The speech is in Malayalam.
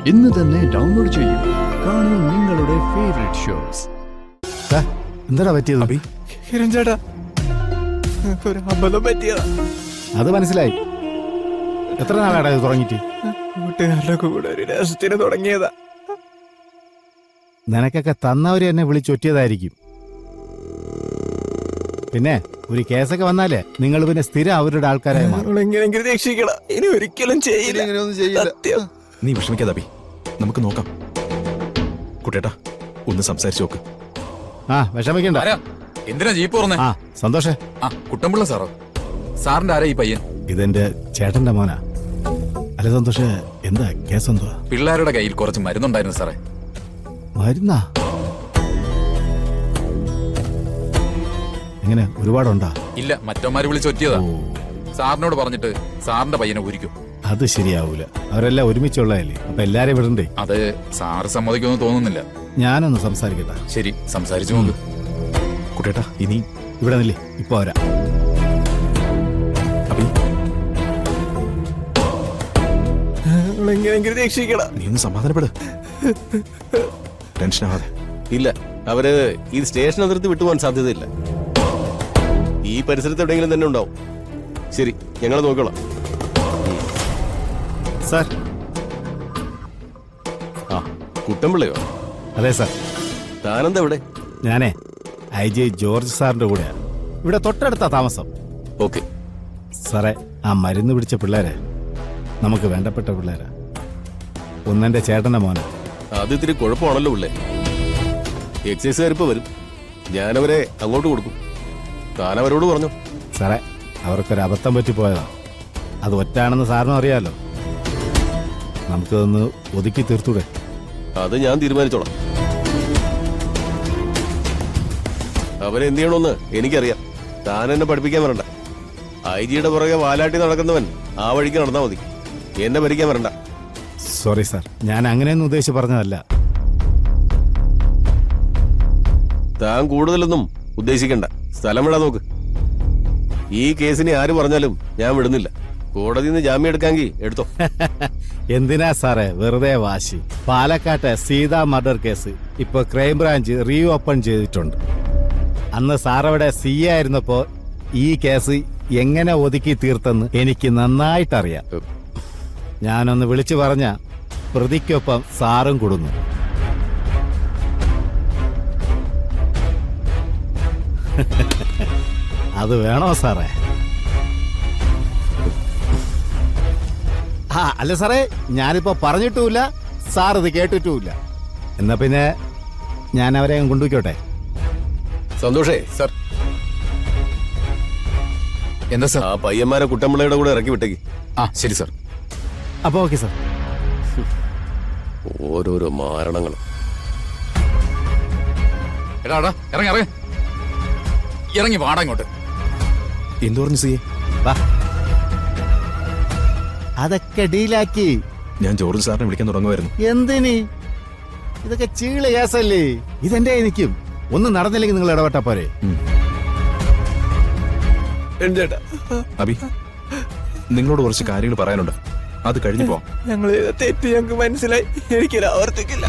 ഇന്ന് തന്നെ ഡൗൺലോഡ് ചെയ്യൂ. കാണൂ നിങ്ങളുടെ ഫേവറേറ്റ് ഷോസ്. എന്താ പറ്റിയത്? അബി, ഹിരൺ ചേട്ടാ, ഒരു അബദ്ധം പറ്റിയതാ. അത് മനസ്സിലായി. എത്ര നാളാടാ ഇത് തുടങ്ങിയിട്ട്? കൂട്ടുകാരുടെ കൂടെ ഒരു രസത്തിന് തുടങ്ങിയതാ. നിനക്കൊക്കെ തന്നവര് എന്നെ വിളിച്ചൊറ്റിയതായിരിക്കും. പിന്നെ ഒരു കേസൊക്കെ വന്നാലേ നിങ്ങൾ പിന്നെ സ്ഥിരം അവരുടെ ആൾക്കാരായി മാറും. എങ്ങനെയെങ്കിലും രക്ഷിക്കണം. ഇനി ഒരിക്കലും ചെയ്യില്ല. സത്യം. നീ വിഷമിക്കാതെ അബി, നമുക്ക് നോക്കാം. കുട്ടേട്ടാ, ഒന്ന് സംസാരിച്ചു നോക്ക്. ആ, വിഷമിക്കണ്ട. എന്തിനാ ജീപ്പ് തുറന്നേ? ആ, സന്തോഷേ. ആ, കുട്ടമ്പിള്ള സാറോ? സാറിന്റെ ആരാ ഈ പയ്യൻ? ഇതെന്റെ ചേട്ടന്റെ മോനാ. അല്ല സന്തോഷേ, എന്താ കേസ്? എന്തുവാ? പിള്ളേരുടെ കയ്യിൽ കുറച്ച് മരുന്നുണ്ടായിരുന്നു സാറേ. മരുന്നാ? എങ്ങനെ, ഒരുപാടുണ്ടാ? ഇല്ല, മറ്റന്മാര് വിളിച്ചൊറ്റിയതാ. സാറിനോട് പറഞ്ഞിട്ട് സാറിന്റെ പയ്യനെ ഊരിക്കും. അത് ശരിയാവൂല. അവരെല്ലാം ഒരുമിച്ചുള്ളതല്ലേ, അപ്പൊ എല്ലാരെയും വിടണ്ടേ? അത് സാറ് സമ്മതിക്കുമെന്ന് തോന്നുന്നില്ല. ഞാനൊന്ന് സംസാരിക്കട്ടെ. ശരി, സംസാരിച്ചു നോക്ക്. കുട്ടേട്ടാ, ഇനി ഇവിടെ നില്ലേ, ഇപ്പൊ വരാം. അബി, എങ്ങനെയെങ്കിലും രക്ഷിക്കണം. നീ ഒന്ന് സമാധാനപ്പെട്. ടെൻഷൻ ആവാതെ. ഇല്ല, അവര് ഈ സ്റ്റേഷൻ അതിർത്തി വിട്ടുപോകാൻ സാധ്യതയില്ല. ഈ പരിസരത്ത് എവിടെയെങ്കിലും തന്നെ ഉണ്ടാവും. ശരി, ഞങ്ങൾ നോക്കിക്കോളാം. സാർ. ആ, കുട്ടമ്പിള്ളയോ? അതെ സാർ. താനെന്താ ഇവിടെ? ഞാനേ IJ ജോർജ് സാറിന്റെ കൂടെയാ. ഇവിടെ തൊട്ടടുത്താ താമസം. ഓക്കെ സാറേ, ആ മരുന്ന് പിടിച്ച പിള്ളേരെ നമുക്ക് വേണ്ടപ്പെട്ട പിള്ളേരാ. ഒന്നെന്റെ ചേട്ടന്റെ മോനെ. അത് ഇത്തിരി കുഴപ്പമാണല്ലോ പിള്ളേ. എക്സൈസുകാരിപ്പോ വരും. ഞാനവരെ അങ്ങോട്ട് കൊടുക്കും. താനവരോട് പറഞ്ഞു. സാറേ, അവർക്കൊരു അബദ്ധം പറ്റിപ്പോയതാ. അത് ഒറ്റാണെന്ന് സാറിനും അറിയാലോ. നമുക്കതൊന്ന് ഒതുക്കി തീർത്തൂടെ? അത് ഞാൻ തീരുമാനിച്ചോളാം. അവരെന്ത് ചെയ്യണമെന്ന് എനിക്കറിയാം. താൻ എന്നെ പഠിപ്പിക്കാൻ വരണ്ട. IGയുടെ പുറകെ വാലാട്ടി നടക്കുന്നവൻ ആ വഴിക്ക് നടന്നാ മതി. എന്നെ ഭരിക്കാൻ വരണ്ട. സോറി സാർ, ഞാൻ അങ്ങനെയൊന്നും ഉദ്ദേശിച്ച് പറഞ്ഞതല്ല. താൻ കൂടുതലൊന്നും ഉദ്ദേശിക്കണ്ട. സ്ഥലം വിടാൻ നോക്ക്. ഈ കേസിനെ ആര് പറഞ്ഞാലും ഞാൻ വിടുന്നില്ല. കോടതിയിൽ നിന്ന് ജാമ്യം എടുക്കാമെങ്കിൽ എടുത്തോ. എന്തിനാ സാറേ വെറുതെ വാശി? പാലക്കാട്ടെ സീതാ മർഡർ കേസ് ഇപ്പൊ ക്രൈംബ്രാഞ്ച് റീ ഓപ്പൺ ചെയ്തിട്ടുണ്ട്. അന്ന് സാറവിടെ CA ആയിരുന്നപ്പോ ഈ കേസ് എങ്ങനെ ഒതുക്കി തീർത്തെന്ന് എനിക്ക് നന്നായിട്ടറിയാം. ഞാനൊന്ന് വിളിച്ചു പറഞ്ഞ പ്രതിക്കൊപ്പം സാറും കൊടുന്നു. അത് വേണോ സാറേ? ആ, അല്ല സാറേ, ഞാനിപ്പോ പറഞ്ഞിട്ടുമില്ല, സാർ ഇത് കേട്ടിട്ടുമില്ല. എന്നാ പിന്നെ ഞാൻ അവരെ കൊണ്ടുപോയിക്കോട്ടെ. സന്തോഷേ സാർ. എന്താ സാർ? ആ പയ്യന്മാരെ കുട്ടമ്പിള്ളയുടെ കൂടെ ഇറക്കി വിട്ടേക്ക്. ആ, ശരി സാർ. അപ്പൊ ഓക്കെ സാർ. ഓരോരോ മാരണങ്ങൾ. എടാ ഇറങ്ങി ഇറങ്ങി വാടാ ഇങ്ങോട്ട്. എന്തു പറഞ്ഞു സിയെ? വാ. അതൊക്കെ ഡീലാക്കി. ഞാൻ ജോർജ് സാറിനെ വിളിക്കാൻ തുടങ്ങുമായിരുന്നു. എന്തിന്? ഇതൊക്കെ ചീള കേസല്ലേ. ഇതെന്റെ എനിക്കും ഒന്നും നടന്നില്ലെങ്കിൽ നിങ്ങൾ ഇടപെട്ടാ പോരെ? ചേട്ടാ, അബി, നിങ്ങളോട് കുറച്ച് കാര്യങ്ങൾ പറയാനുണ്ട്. അത് കഴിഞ്ഞു പോവാം. ഞങ്ങൾ തെറ്റ് ഞങ്ങൾക്ക് മനസ്സിലായി. എനിക്കൊരു ആവർത്തിക്കില്ല.